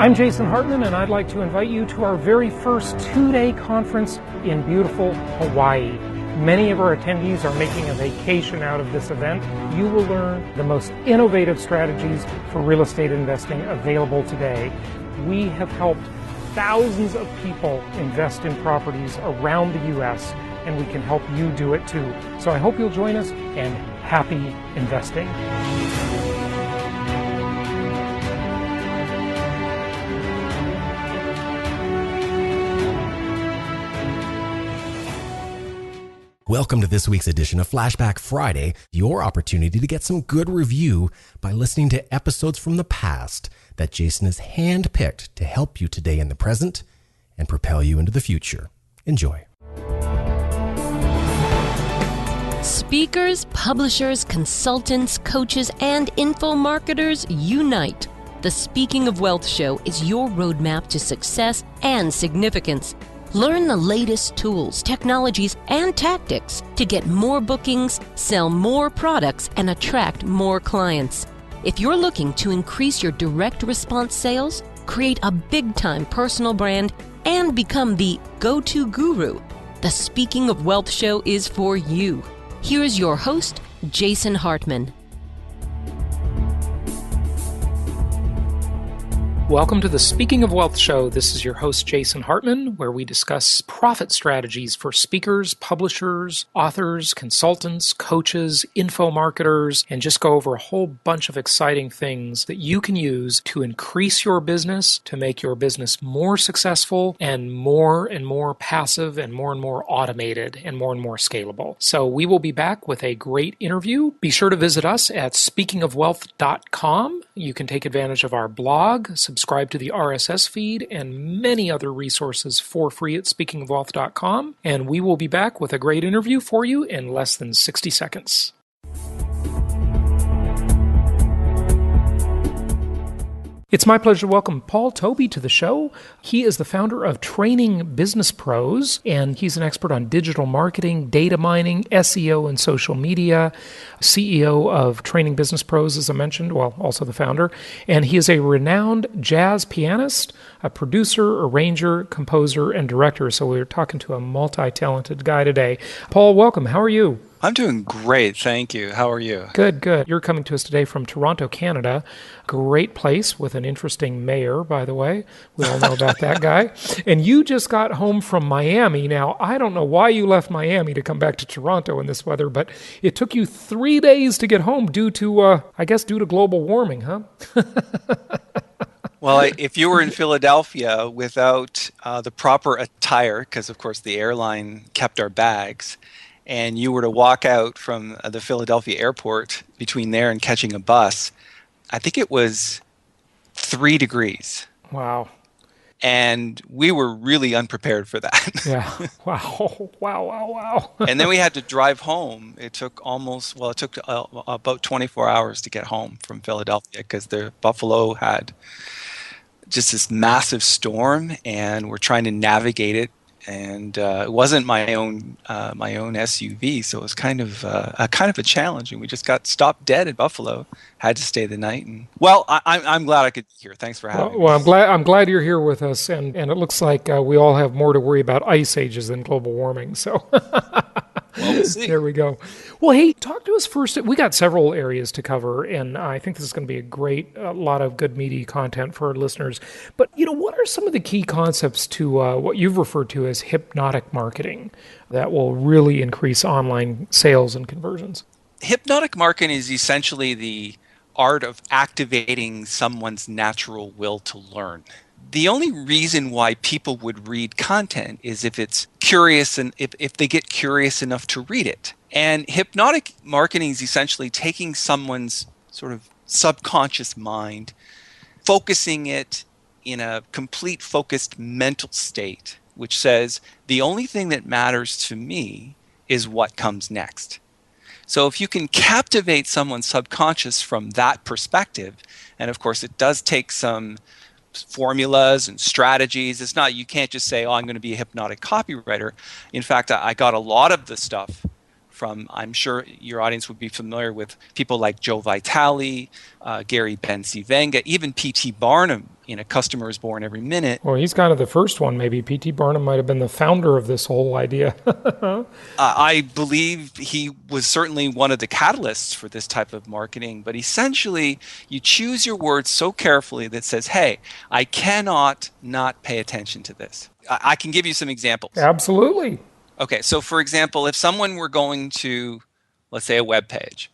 I'm Jason Hartman, and I'd like to invite you to our very first two-day conference in beautiful Hawaii. Many of our attendees are making a vacation out of this event. You will learn the most innovative strategies for real estate investing available today. We have helped thousands of people invest in properties around the U.S., and we can help you do it too. So I hope you'll join us, and happy investing. Welcome to this week's edition of Flashback Friday, your opportunity to get some good review by listening to episodes from the past that Jason has handpicked to help you today in the present and propel you into the future. Enjoy. Speakers, publishers, consultants, coaches, and info marketers unite. The Speaking of Wealth show is your roadmap to success and significance. Learn the latest tools, technologies, and tactics to get more bookings, sell more products, and attract more clients. If you're looking to increase your direct response sales, create a big-time personal brand, and become the go-to guru, the Speaking of Wealth show is for you. Here's your host, Jason Hartman. Welcome to the Speaking of Wealth show. This is your host, Jason Hartman, where we discuss profit strategies for speakers, publishers, authors, consultants, coaches, info marketers, and just go over a whole bunch of exciting things that you can use to increase your business, to make your business more successful and more passive and more automated and more scalable. So we will be back with a great interview. Be sure to visit us at speakingofwealth.com. You can take advantage of our blog, subscribe to the RSS feed, and many other resources for free at speakingofwealth.com. And we will be back with a great interview for you in less than 60 seconds. It's my pleasure to welcome Paul Tobey to the show. He is the founder of Training Business Pros, and he's an expert on digital marketing, data mining, SEO, and social media. CEO of Training Business Pros, as I mentioned, well, also the founder. And he is a renowned jazz pianist, a producer, arranger, composer, and director. So we're talking to a multi-talented guy today. Paul, welcome. How are you? I'm doing great, thank you. How are you? Good. You're coming to us today from Toronto, Canada. Great place with an interesting mayor, by the way. We all know about that guy. And you just got home from Miami. Now, I don't know why you left Miami to come back to Toronto in this weather, but it took you 3 days to get home due to global warming, huh? Well, if you were in Philadelphia without the proper attire, because of course the airline kept our bags, and you were to walk out from the Philadelphia airport between there and catching a bus, I think it was 3 degrees. Wow. And we were really unprepared for that. Yeah. Wow. And then we had to drive home. It took about 24 hours to get home from Philadelphia because the Buffalo had just this massive storm, and we're trying to navigate it. And it wasn't my own SUV, so it was kind of a challenge. And we just got stopped dead at Buffalo. Had to stay the night. And I'm glad I could be here. Thanks for having me. Well, I'm glad you're here with us. And it looks like we all have more to worry about ice ages than global warming. So. Well, we'll see. There we go. Well, hey, talk to us first. We got several areas to cover, and I think this is going to be a lot of good meaty content for our listeners. But, what are some of the key concepts to what you've referred to as hypnotic marketing that will really increase online sales and conversions? Hypnotic marketing is essentially the art of activating someone's natural will to learn. The only reason why people would read content is if it's curious and if they get curious enough to read it. And hypnotic marketing is essentially taking someone's sort of subconscious mind, focusing it in a complete focused mental state, which says the only thing that matters to me is what comes next. So if you can captivate someone's subconscious from that perspective, and of course it does take some formulas and strategies. It's not, you can't just say, I'm going to be a hypnotic copywriter. In fact, I got a lot of the stuff from, I'm sure your audience would be familiar with people like Joe Vitale, Gary Bencivenga, even P.T. Barnum in A Customer is Born Every Minute. Well, he's kind of the first one. Maybe P.T. Barnum might have been the founder of this whole idea. I believe he was certainly one of the catalysts for this type of marketing. But essentially, you choose your words so carefully that says, hey, I cannot not pay attention to this. I can give you some examples. Absolutely. Okay, so for example, if someone were going to, let's say, a web page,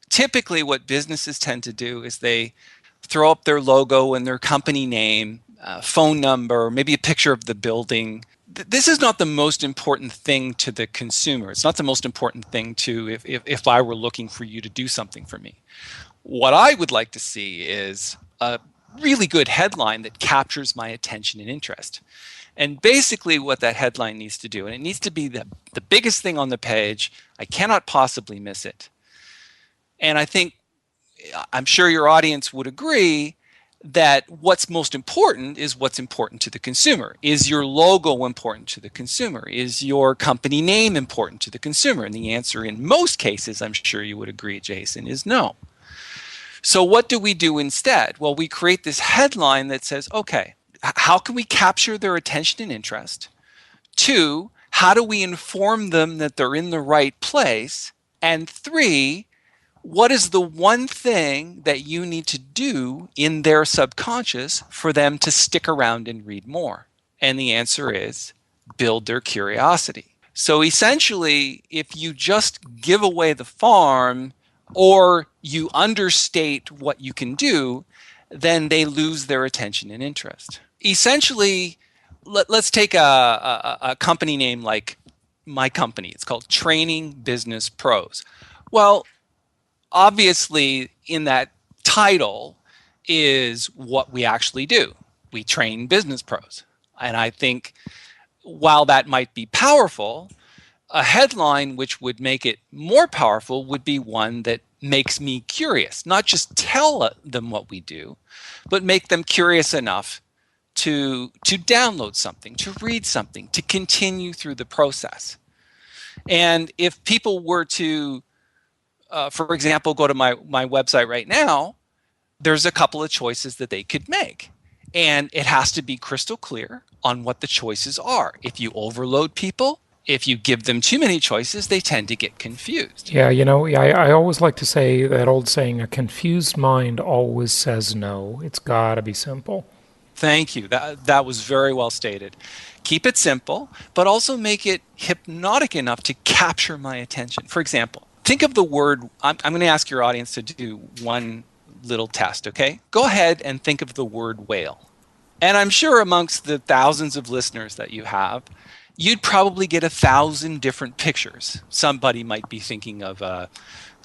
typically what businesses tend to do is they throw up their logo and their company name, phone number, maybe a picture of the building. This is not the most important thing to the consumer. It's not the most important thing to if I were looking for you to do something for me. What I would like to see is a really good headline that captures my attention and interest. And basically what that headline needs to do, and it needs to be the biggest thing on the page, I cannot possibly miss it. And I'm sure your audience would agree that what's most important is what's important to the consumer. Is your logo important to the consumer? Is your company name important to the consumer? And the answer in most cases, I'm sure you would agree, Jason, is no. So what do we do instead? Well, we create this headline that says, okay, how can we capture their attention and interest? 2, how do we inform them that they're in the right place? And 3, what is the one thing that you need to do in their subconscious for them to stick around and read more? And the answer is build their curiosity. So essentially, if you just give away the farm or you understate what you can do, then they lose their attention and interest. Essentially, let's take a company name like my company. It's called Training Business Pros. Well, obviously, in that title is what we actually do. We train business pros. And I think while that might be powerful, a headline which would make it more powerful would be one that makes me curious. Not just tell them what we do, but make them curious enough to download something, to read something, to continue through the process. And if people were to, for example, go to my website right now, there's a couple of choices that they could make. And it has to be crystal clear on what the choices are. If you overload people, if you give them too many choices, they tend to get confused. Yeah, I always like to say that old saying, a confused mind always says no. It's got to be simple. Thank you. That was very well stated. Keep it simple, but also make it hypnotic enough to capture my attention. For example, think of the word, I'm going to ask your audience to do one little test, okay? Go ahead and think of the word whale. And I'm sure amongst the thousands of listeners that you have, you'd probably get 1,000 different pictures. Somebody might be thinking of a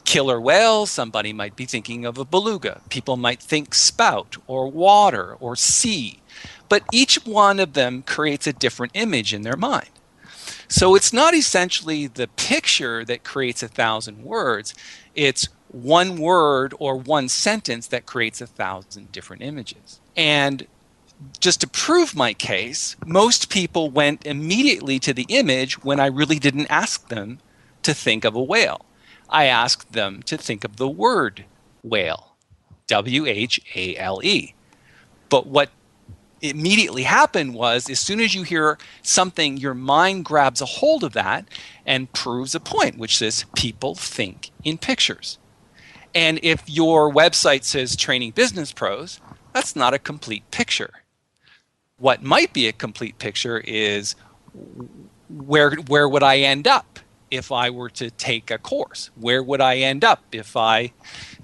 killer whale. Somebody might be thinking of a beluga. People might think spout or water or sea. But each one of them creates a different image in their mind. So it's not essentially the picture that creates 1,000 words. It's one word or one sentence that creates 1,000 different images. And just to prove my case, most people went immediately to the image when I really didn't ask them to think of a whale. I asked them to think of the word whale, W-H-A-L-E. But what immediately happened was, as soon as you hear something, your mind grabs a hold of that and proves a point, which says people think in pictures. And if your website says Training Business Pros, that's not a complete picture. What might be a complete picture is where would I end up if I were to take a course? Where would I end up if I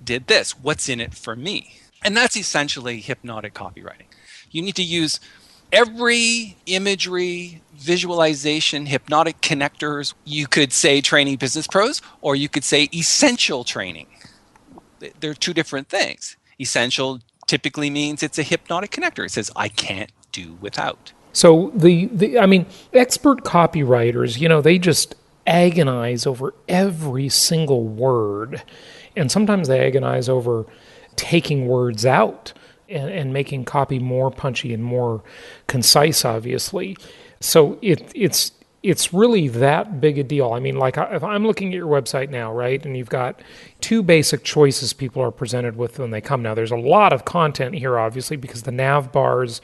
did this? What's in it for me? And that's essentially hypnotic copywriting. You need to use every imagery, visualization, hypnotic connectors. You could say Training Business Pros, or you could say essential training. They're two different things. Essential typically means it's a hypnotic connector. It says, I can't do without. So expert copywriters, they just agonize over every single word. And sometimes they agonize over taking words out and making copy more punchy and more concise, obviously. So it's it's really that big a deal. I mean, like if I'm looking at your website now, right, and you've got two basic choices people are presented with when they come now. There's a lot of content here, obviously, because the nav bars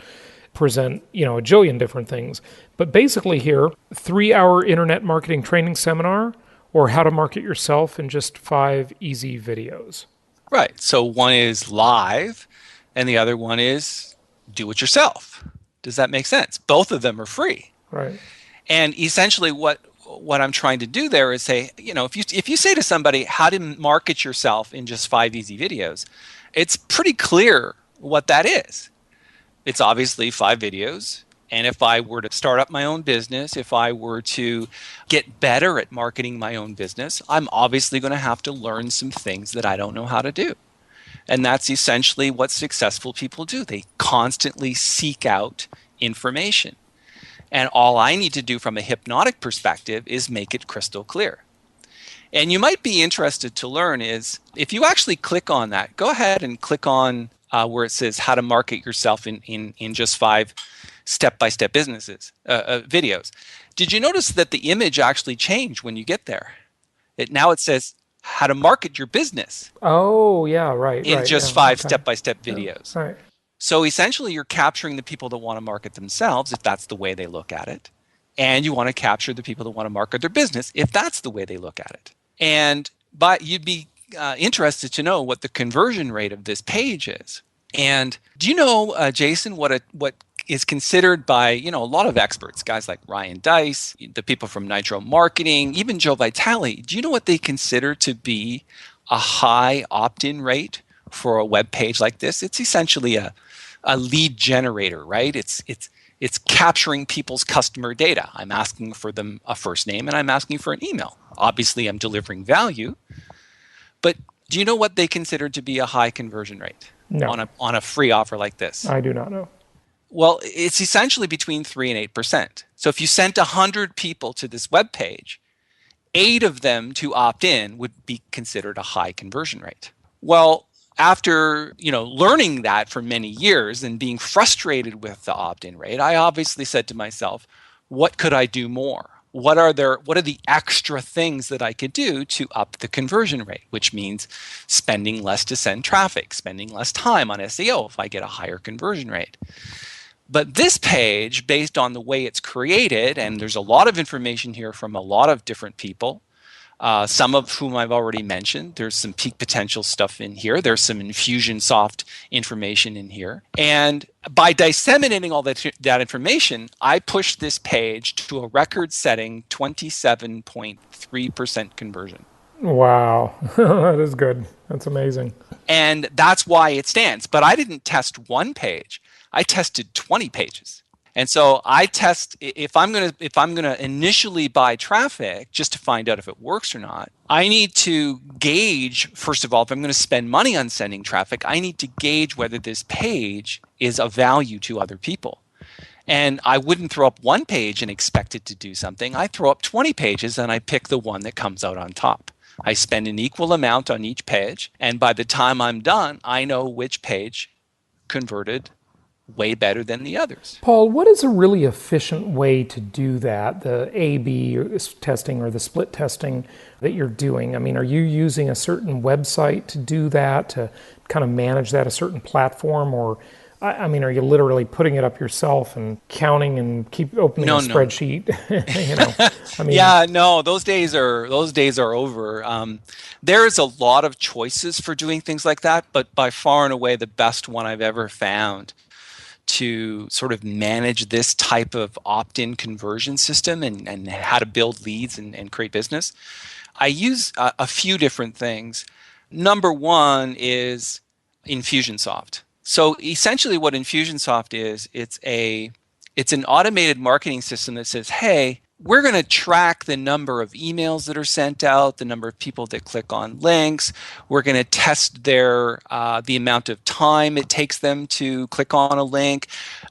present, a jillion different things. But basically here, 3-hour internet marketing training seminar or how to market yourself in just 5 easy videos. Right. So one is live and the other one is do it yourself. Does that make sense? Both of them are free. Right. And essentially what I'm trying to do there is say, if you say to somebody how to market yourself in just 5 easy videos, it's pretty clear what that is. It's obviously 5 videos. And if I were to start up my own business, if I were to get better at marketing my own business, I'm obviously going to have to learn some things that I don't know how to do. And that's essentially what successful people do. They constantly seek out information. And all I need to do from a hypnotic perspective is make it crystal clear. And you might be interested to learn is if you actually click on that, go ahead and click on where it says how to market yourself in just 5 step-by-step videos. Did you notice that the image actually changed when you get there? Now it says how to market your business. Oh, yeah, right. In just 5 step-by-step videos. Yeah, right. So essentially you're capturing the people that want to market themselves, if that's the way they look at it. And you want to capture the people that want to market their business, if that's the way they look at it. And you'd be interested to know what the conversion rate of this page is. And do you know, Jason, what is considered by a lot of experts, guys like Ryan Deiss, the people from Nitro Marketing, even Joe Vitale? Do you know what they consider to be a high opt-in rate for a web page like this? It's essentially a lead generator, right? It's capturing people's customer data. I'm asking for them a first name and I'm asking for an email. Obviously, I'm delivering value. But do you know what they consider to be a high conversion rate on a free offer like this? I do not know. Well, it's essentially between 3 and 8%. So if you sent 100 people to this web page, 8 of them to opt in would be considered a high conversion rate. Well, after learning that for many years and being frustrated with the opt-in rate, I obviously said to myself, what could I do more? What are the extra things that I could do to up the conversion rate, which means spending less to send traffic, spending less time on SEO if I get a higher conversion rate. But this page, based on the way it's created, and there's a lot of information here from a lot of different people, some of whom I've already mentioned. There's some peak potential stuff in here. There's some Infusionsoft information in here. And by disseminating all that information, I pushed this page to a record-setting 27.3% conversion. Wow. That is good. That's amazing. And that's why it stands. But I didn't test one page. I tested 20 pages. And so I test if I'm gonna initially buy traffic just to find out if it works or not. I need to gauge, first of all, if I'm going to spend money on sending traffic, I need to gauge whether this page is of value to other people. And I wouldn't throw up one page and expect it to do something. I throw up 20 pages and I pick the one that comes out on top. I spend an equal amount on each page, and by the time I'm done, I know which page converted way better than the others. Paul, what is a really efficient way to do that, the A/B testing or the split testing that you're doing? I mean, are you using a certain website to do that, to kind of manage that, a certain platform? Or, I mean, are you literally putting it up yourself and counting and keep opening a spreadsheet? I mean, yeah, no, those days are over. There's a lot of choices for doing things like that, but by far and away the best one I've ever found to sort of manage this type of opt-in conversion system and how to build leads and create business, I use a few different things. Number one is Infusionsoft. So essentially what Infusionsoft is, it's an automated marketing system that says, hey, we're going to track the number of emails that are sent out, the number of people that click on links. We're going to test the amount of time it takes them to click on a link.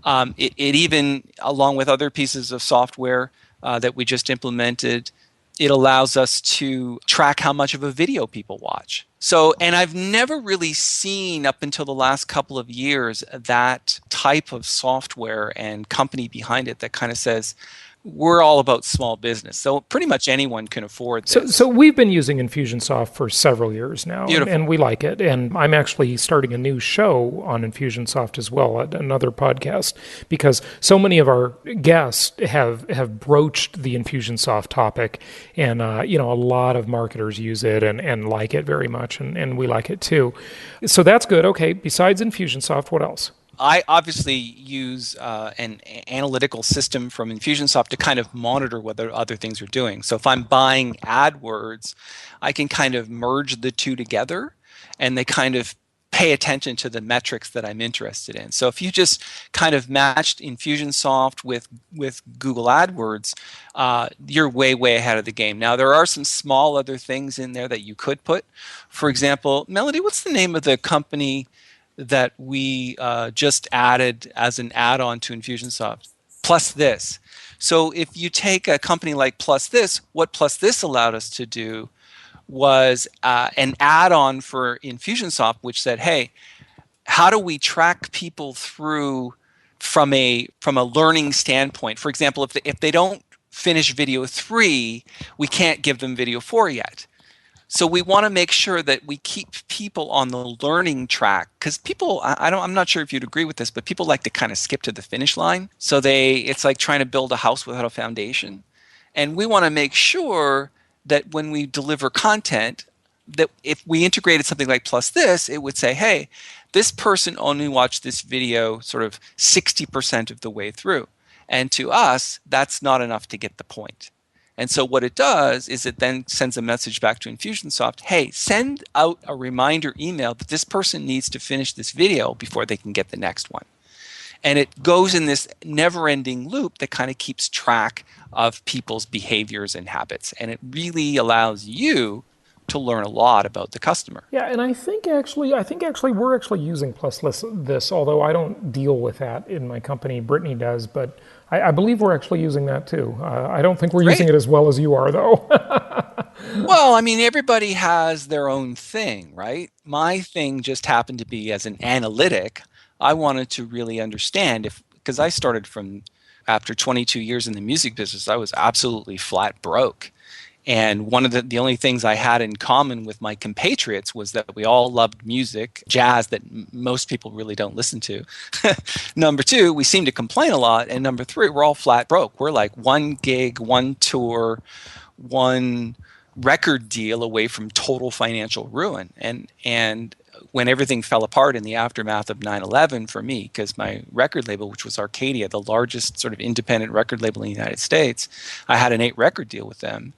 It even, along with other pieces of software that we just implemented, it allows us to track how much of a video people watch. So, and I've never really seen up until the last couple of years that type of software and company behind it that kind of says, we're all about small business. So pretty much anyone can afford this. So we've been using Infusionsoft for several years now, and we like it. And I'm actually starting a new show on Infusionsoft as well, another podcast, because so many of our guests have broached the Infusionsoft topic, and a lot of marketers use it and like it very much, and we like it too. So that's good. Okay, besides Infusionsoft, what else? I obviously use an analytical system from Infusionsoft to kind of monitor what other things are doing. So if I'm buying AdWords, I can kind of merge the two together, and they kind of pay attention to the metrics that I'm interested in. So if you just kind of matched Infusionsoft with Google AdWords, you're way ahead of the game. Now, there are some small other things in there that you could put. For example, Melody, what's the name of the company that we just added as an add-on to Infusionsoft? Plus This. So if you take a company like Plus This, what Plus This allowed us to do was an add-on for Infusionsoft, which said, hey, how do we track people through from a learning standpoint? For example, if they don't finish video 3, we can't give them video 4 yet. So we want to make sure that we keep people on the learning track, because people, I'm not sure if you'd agree with this, but people like to kind of skip to the finish line. So it's like trying to build a house without a foundation. And we want to make sure that when we deliver content, that if we integrated something like Plus This, it would say, hey, this person only watched this video sort of 60% of the way through. And to us, that's not enough to get the point. And so what it does is it then sends a message back to Infusionsoft, hey, send out a reminder email that this person needs to finish this video before they can get the next one. And it goes in this never-ending loop that kind of keeps track of people's behaviors and habits. And it really allows you to learn a lot about the customer. Yeah, and I think actually we're actually using Plus This, although I don't deal with that in my company. Brittany does, but I believe we're actually using that too. I don't think we're using it as well as you are, though. Well, I mean, everybody has their own thing, right? My thing just happened to be as an analytic. I wanted to really understand because I started after 22 years in the music business, I was absolutely flat broke. And one of the only things I had in common with my compatriots was that we all loved music, jazz that most people really don't listen to. Number 2, we seem to complain a lot. And number 3, we're all flat broke. We're like 1 gig, 1 tour, 1 record deal away from total financial ruin. And when everything fell apart in the aftermath of 9/11 for me, because my record label, which was Arcadia, the largest sort of independent record label in the United States, I had an 8-record deal with them.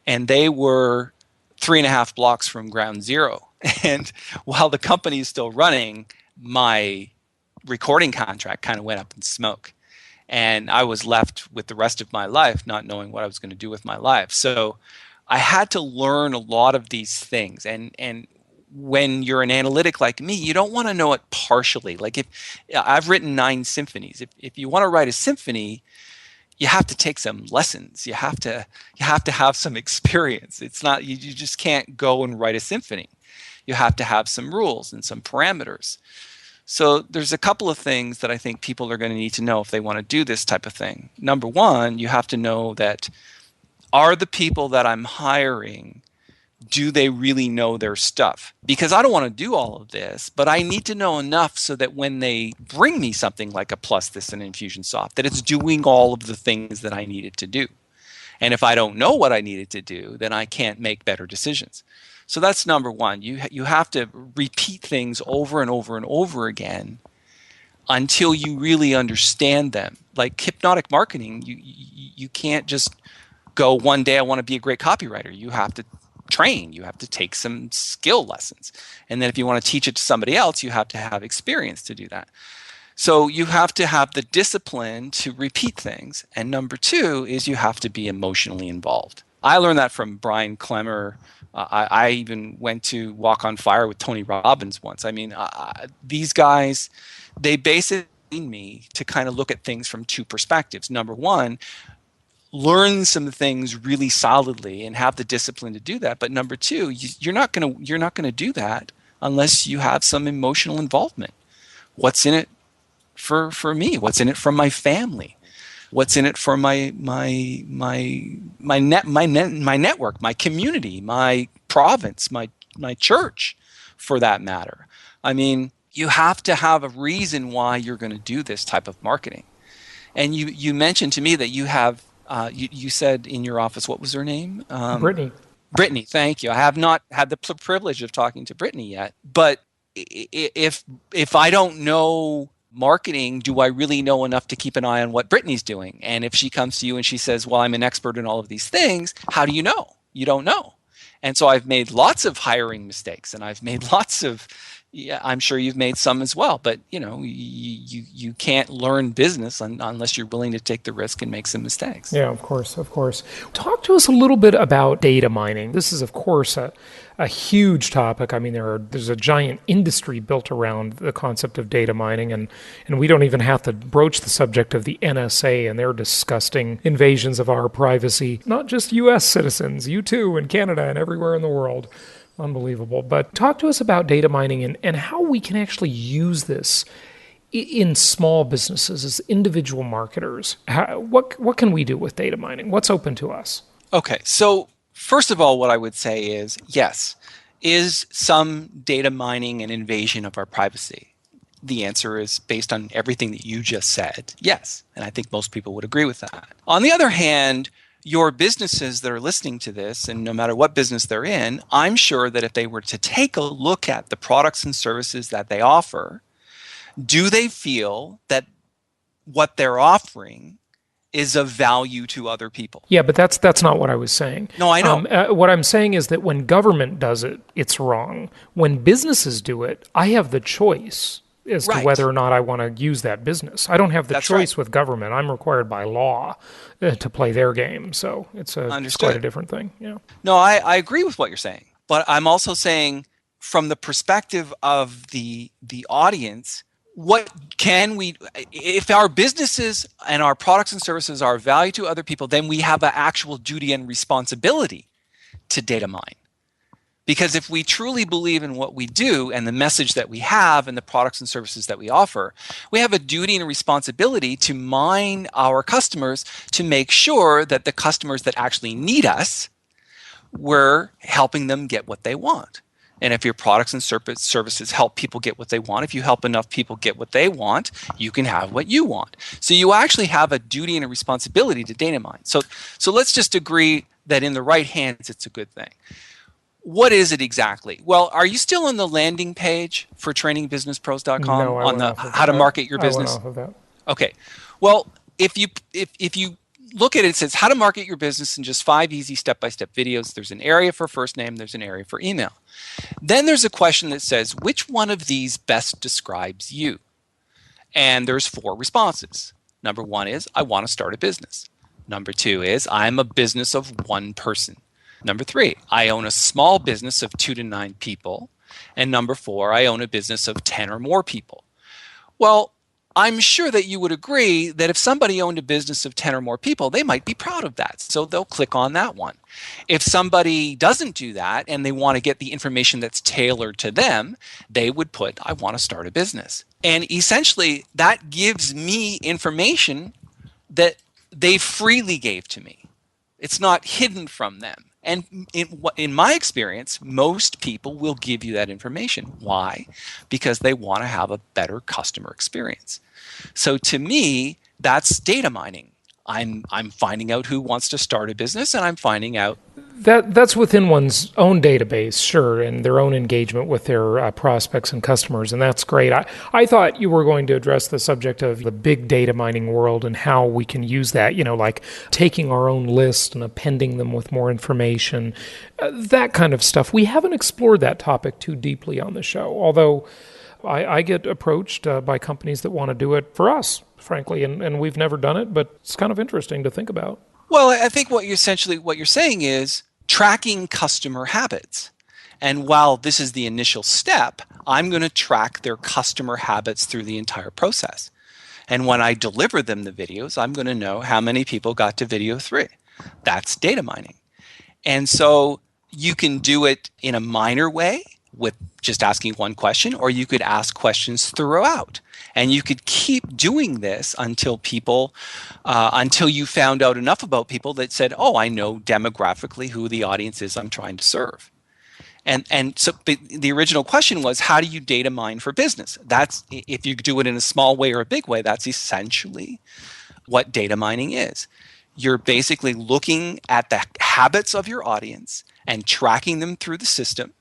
And they were 3.5 blocks from ground zero. And while the company is still running, my recording contract kind of went up in smoke. And I was left with the rest of my life not knowing what I was going to do with my life. So I had to learn a lot of these things. And when you're an analytic like me, you don't want to know it partially. Like if I've written 9 symphonies. If you want to write a symphony, you have to take some lessons. You have to have some experience. It's not you just can't go and write a symphony. You have to have some rules and some parameters. So there's a couple of things that I think people are going to need to know if they want to do this type of thing. Number 1, you have to know that are the people that I'm hiring, do they really know their stuff? Because I don't want to do all of this, but I need to know enough so that when they bring me something like a Plus This and Infusionsoft, that it's doing all of the things that I need it to do. And if I don't know what I need it to do, then I can't make better decisions. So that's number 1. You have to repeat things over and over and over again until you really understand them. Like hypnotic marketing, you can't just go one day I want to be a great copywriter. You have to train. You have to take some skill lessons. And then if you want to teach it to somebody else, you have to have experience to do that. So you have to have the discipline to repeat things. And number 2 is you have to be emotionally involved. I learned that from Brian Clemmer. I even went to Walk on Fire with Tony Robbins once. I mean, these guys, they basically need me to kind of look at things from 2 perspectives. Number 1, learn some things really solidly and have the discipline to do that. But number 2, you're not gonna do that unless you have some emotional involvement. What's in it for me? What's in it from my family? What's in it for my network, my community, my province, my church, for that matter? I mean, you have to have a reason why you're going to do this type of marketing. And you mentioned to me that you have, you said in your office, what was her name? Brittany. Brittany, thank you. I have not had the privilege of talking to Brittany yet. But if I don't know marketing, do I really know enough to keep an eye on what Brittany's doing? And if she comes to you and she says, well, I'm an expert in all of these things, how do you know? You don't know. And so I've made lots of hiring mistakes, and I've made lots of, I'm sure you've made some as well, but you can't learn business unless you're willing to take the risk and make some mistakes. Yeah, of course. Talk to us a little bit about data mining. This is, of course, a huge topic. I mean, there's a giant industry built around the concept of data mining, and we don't even have to broach the subject of the NSA and their disgusting invasions of our privacy. Not just U.S. citizens, you too, in Canada and everywhere in the world. Unbelievable. But talk to us about data mining and how we can actually use this in small businesses as individual marketers. What can we do with data mining? What's open to us? Okay, so first of all, what I would say is, yes, is some data mining an invasion of our privacy? The answer is, based on everything that you just said, yes. And I think most people would agree with that. On the other hand, your businesses that are listening to this, and no matter what business they're in, I'm sure that if they were to take a look at the products and services that they offer, do they feel that what they're offering is of value to other people? Yeah, but that's not what I was saying. No, I know. What I'm saying is that when government does it, it's wrong. When businesses do it, I have the choice as to whether or not I want to use that business. I don't have the choice with government. I'm required by law to play their game. So it's quite a different thing. Yeah. No, I agree with what you're saying. But I'm also saying, from the perspective of the audience, what can we, if our businesses and our products and services are of value to other people, then we have an actual duty and responsibility to data mine. Because if we truly believe in what we do and the message that we have and the products and services that we offer, we have a duty and a responsibility to mine our customers to make sure that the customers that actually need us, we're helping them get what they want. And if your products and services help people get what they want, if you help enough people get what they want, you can have what you want. So you actually have a duty and a responsibility to data mine. So let's just agree that in the right hands, it's a good thing. What is it exactly? Well, are you still on the landing page for trainingbusinesspros.com on the how to market your business? I went off of that. Okay. Well, if you look at it, it says how to market your business in just 5 easy step-by-step videos. There's an area for first name, there's an area for email. Then there's a question that says, which one of these best describes you? And there's 4 responses. Number 1 is, I want to start a business. Number 2 is, I'm a business of 1 person. Number 3, I own a small business of 2 to 9 people. And number 4, I own a business of 10 or more people. Well, I'm sure that you would agree that if somebody owned a business of 10 or more people, they might be proud of that. So they'll click on that one. If somebody doesn't do that and they want to get the information that's tailored to them, they would put, I want to start a business. And essentially, that gives me information that they freely gave to me. It's not hidden from them. And in my experience, most people will give you that information. Why? Because they want to have a better customer experience. So to me, that's data mining. I'm finding out who wants to start a business, and I'm finding out that's within one's own database, sure, and their own engagement with their prospects and customers, and that's great. I thought you were going to address the subject of the big data mining world and how we can use that, like taking our own list and appending them with more information, that kind of stuff. We haven't explored that topic too deeply on the show, although I get approached by companies that want to do it for us, frankly, and we've never done it, but it's kind of interesting to think about. Well, I think what you're saying is tracking customer habits. And while this is the initial step, I'm going to track their customer habits through the entire process. And when I deliver them the videos, I'm going to know how many people got to video 3. That's data mining. And so you can do it in a minor way, with just asking one question, or you could ask questions throughout. And you could keep doing this until until you found out enough about people that said, oh, I know demographically who the audience is I'm trying to serve. And so the original question was, how do you data mine for business? That's, if you do it in a small way or a big way, that's essentially what data mining is. You're basically looking at the habits of your audience and tracking them through the system.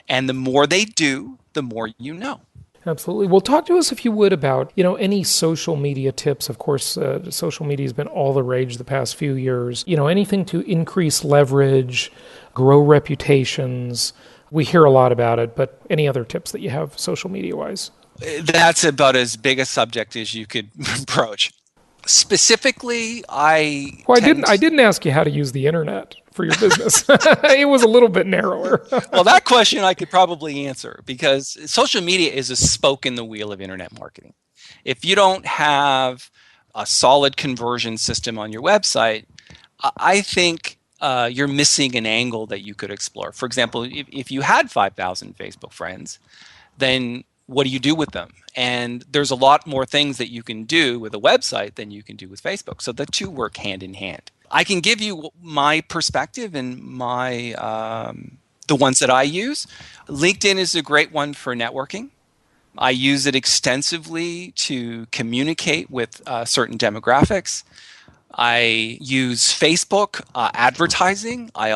And the more they do, the more you know. Absolutely. Well, talk to us, if you would, about, any social media tips. Of course, social media has been all the rage the past few years. Anything to increase leverage, grow reputations. We hear a lot about it, but any other tips that you have social media-wise? That's about as big a subject as you could approach. Specifically, I didn't ask you how to use the internet for your business. It was a little bit narrower. Well, that question I could probably answer, because social media is a spoke in the wheel of internet marketing. If you don't have a solid conversion system on your website, I think you're missing an angle that you could explore. For example, if you had 5,000 Facebook friends, then what do you do with them? And there's a lot more things that you can do with a website than you can do with Facebook. So the two work hand in hand. I can give you my perspective and my the ones that I use. LinkedIn is a great one for networking. I use it extensively to communicate with certain demographics. I use Facebook advertising. I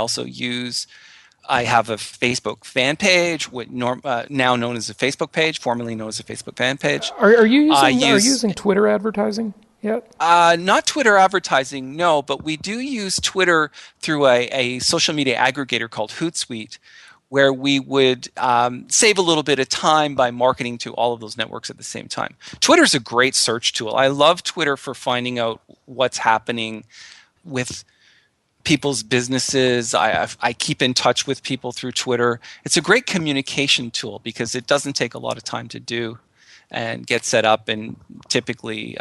have a Facebook fan page, now known as a Facebook page, formerly known as a Facebook fan page. Are you using Twitter advertising yet? Not Twitter advertising, no, but we do use Twitter through a social media aggregator called Hootsuite, where we would save a little bit of time by marketing to all of those networks at the same time. Twitter's a great search tool. I love Twitter for finding out what's happening with people's businesses. I keep in touch with people through Twitter. It's a great communication tool because it doesn't take a lot of time to do and get set up. And typically,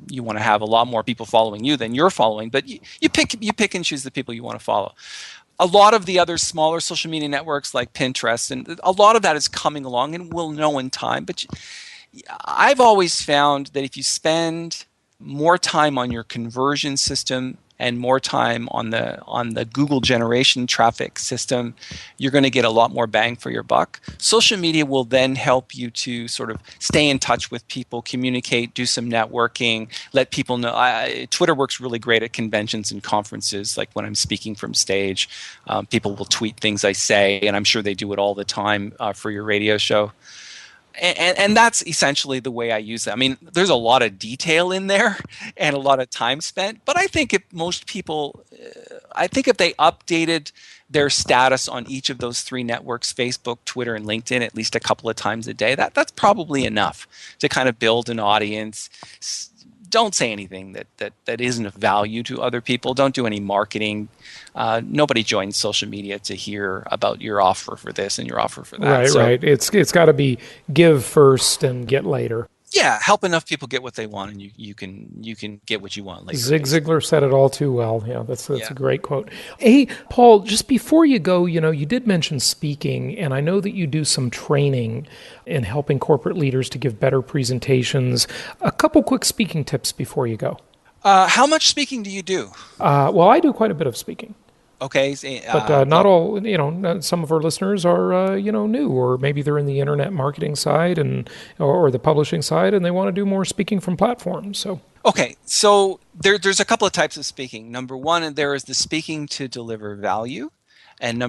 you want to have a lot more people following you than you're following. But you pick and choose the people you want to follow. A lot of the other smaller social media networks like Pinterest, and a lot of that is coming along, and we'll know in time. But I've always found that if you spend more time on your conversion system and more time on the Google generation traffic system, you're going to get a lot more bang for your buck. Social media will then help you to sort of stay in touch with people, communicate, do some networking, let people know. Twitter works really great at conventions and conferences, like when I'm speaking from stage. People will tweet things I say, and I'm sure they do it all the time for your radio show. And that's essentially the way I use it. I mean, there's a lot of detail in there and a lot of time spent. But I think if most people, if they updated their status on each of those three networks, Facebook, Twitter, and LinkedIn, at least a couple of times a day, that's probably enough to kind of build an audience. Don't say anything that isn't of value to other people. Don't do any marketing. Nobody joins social media to hear about your offer for this and your offer for that. Right. It's got to be give first and get later. Yeah, help enough people get what they want, and you can get what you want later. Zig Ziglar said it all too well. Yeah, that's a great quote. Hey, Paul, just before you go, you did mention speaking, and I know that you do some training in helping corporate leaders to give better presentations. A couple quick speaking tips before you go. How much speaking do you do? Well, I do quite a bit of speaking. Okay. But not all, some of our listeners are, new, or maybe they're in the internet marketing side or the publishing side, and they want to do more speaking from platforms. So. Okay. So there's a couple of types of speaking. Number one, there is the speaking to deliver value. And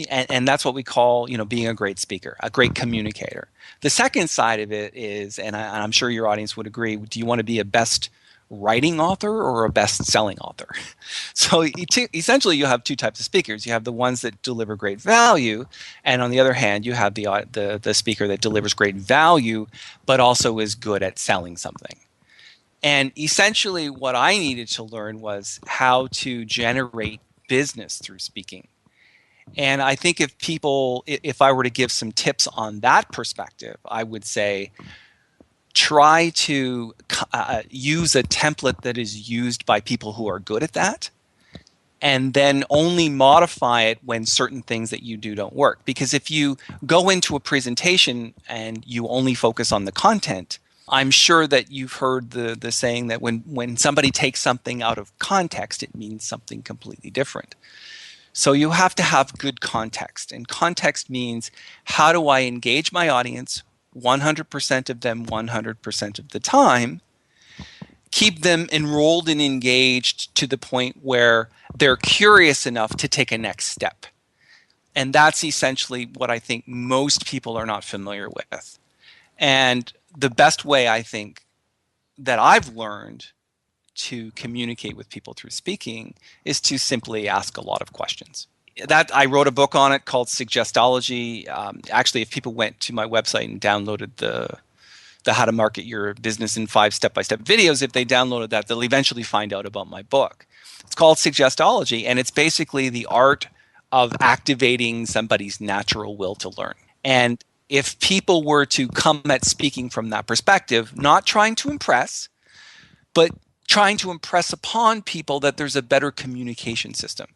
and that's what we call, being a great speaker, a great communicator. The second side of it is, and I'm sure your audience would agree, do you want to be a best writing author or a best-selling author? So essentially, you have two types of speakers. You have the ones that deliver great value, and on the other hand, you have the speaker that delivers great value, but also is good at selling something. And essentially, what I needed to learn was how to generate business through speaking. And I think if I were to give some tips on that perspective, I would say, try to use a template that is used by people who are good at that. and then only modify it when certain things that you do don't work. Because if you go into a presentation and you only focus on the content, I'm sure that you've heard the saying that when somebody takes something out of context, it means something completely different. So you have to have good context. And context means, how do I engage my audience 100% of them 100% of the time, keep them enrolled and engaged to the point where they're curious enough to take a next step. And that's essentially what I think most people are not familiar with. And the best way I think that I've learned to communicate with people through speaking is to simply ask a lot of questions. That I wrote a book on it called Suggestology. Actually, if people went to my website and downloaded the How to Market Your Business in 5 Step-by-Step videos, if they downloaded that, they'll eventually find out about my book. It's called Suggestology, and it's basically the art of activating somebody's natural will to learn. And if people were to come at speaking from that perspective, not trying to impress, but trying to impress upon people that there's a better communication system.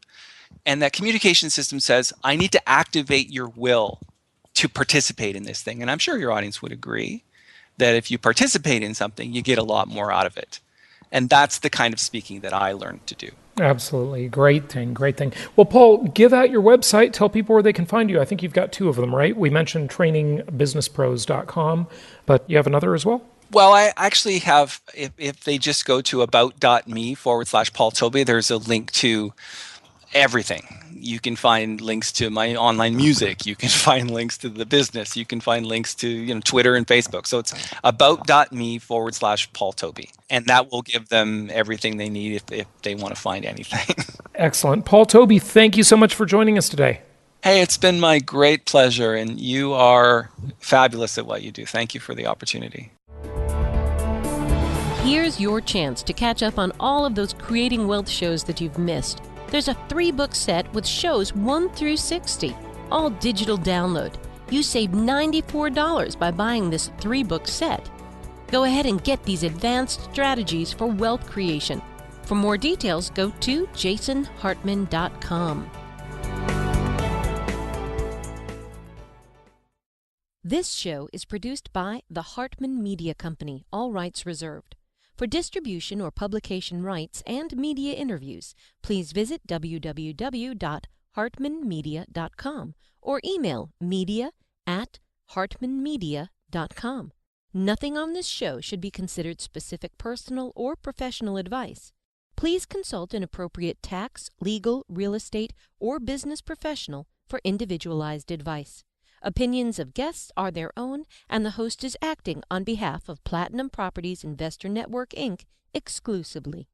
And that communication system says, I need to activate your will to participate in this thing. And I'm sure your audience would agree that if you participate in something, you get a lot more out of it. And that's the kind of speaking that I learned to do. Absolutely. Great thing. Great thing. Well, Paul, give out your website. Tell people where they can find you. I think you've got 2 of them, right? We mentioned trainingbusinesspros.com, but you have another as well? Well, I actually have, if they just go to about.me/Paul Tobey, there's a link to everything. You can find links to my online music. You can find links to the business. You can find links to Twitter and Facebook. So it's about.me/Paul Tobey. And that will give them everything they need if they want to find anything. Excellent. Paul Tobey, thank you so much for joining us today. Hey, it's been my great pleasure, and you are fabulous at what you do. Thank you for the opportunity. Here's your chance to catch up on all of those Creating Wealth shows that you've missed. There's a 3-book set with shows 1 through 60, all digital download. You save $94 by buying this 3-book set. Go ahead and get these advanced strategies for wealth creation. For more details, go to jasonhartman.com. This show is produced by the Hartman Media Company, all rights reserved. For distribution or publication rights and media interviews, please visit www.hartmanmedia.com or email media@hartmanmedia.com. Nothing on this show should be considered specific personal or professional advice. Please consult an appropriate tax, legal, real estate, or business professional for individualized advice. Opinions of guests are their own, and the host is acting on behalf of Platinum Properties Investor Network, Inc. exclusively.